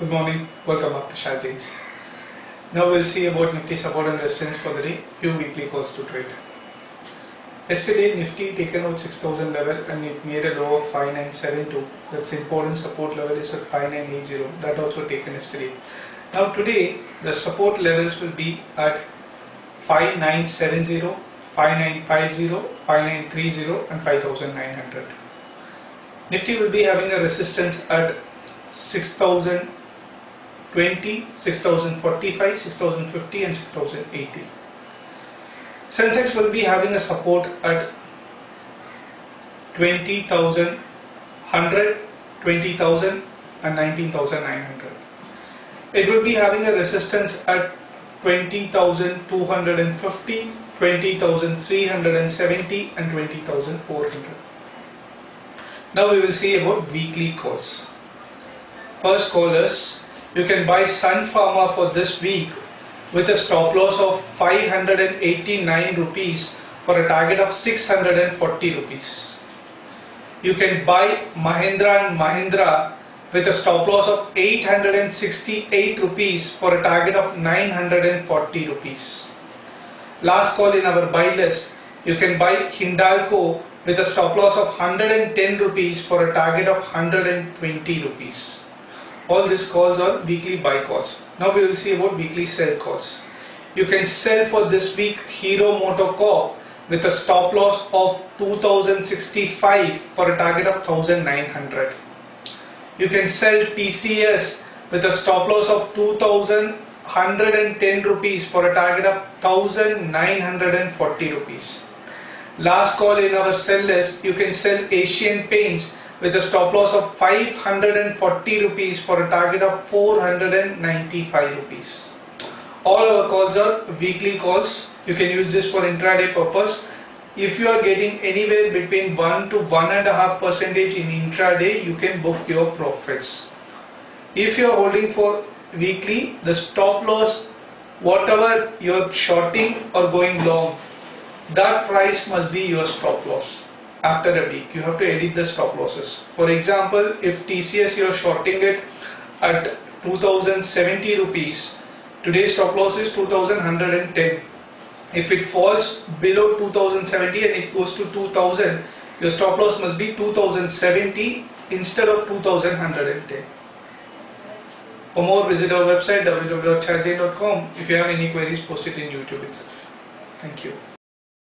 Good morning, welcome up to Shah-Jains. Now we'll see about Nifty support and resistance for the day, few weekly calls to trade. Yesterday Nifty taken out 6000 level and it made a low of 5972. That's important support level is at 5980. That also taken yesterday. Now today the support levels will be at 5970, 5950, 5930 and 5900. Nifty will be having a resistance at 6020, 6045, 6050 and 6080. Sensex will be having a support at 20,100, 20,000 and 19,900. It will be having a resistance at 20,250, 20,370 and 20,400. Now we will see about weekly calls. First call is, you can buy Sun Pharma for this week with a stop loss of 589 rupees for a target of 640 rupees. You can buy Mahindra & Mahindra with a stop loss of 868 rupees for a target of 940 rupees. Last call in our buy list, you can buy Hindalco with a stop loss of 110 rupees for a target of 120 rupees. All these calls are weekly buy calls. Now we will see about weekly sell calls. You can sell for this week Hero MotoCorp with a stop loss of 2065 for a target of 1900. You can sell TCS with a stop loss of 2110 rupees for a target of 1940 rupees. Last call in our sell list, you can sell Asian Paints with a stop loss of 540 rupees for a target of 495 rupees. All our calls are weekly calls. You can use this for intraday purpose. If you are getting anywhere between 1 to 1.5% in intraday, you can book your profits. If you are holding for weekly, the stop loss, whatever you are shorting or going long, that price must be your stop loss. After a week, you have to edit the stop losses. For example, if TCS you are shorting it at 2070 rupees, today's stop loss is 2110. If it falls below 2070 and it goes to 2000, your stop loss must be 2070 instead of 2110. For more, visit our website www.shahjain.com. If you have any queries, post it in YouTube itself. Thank you.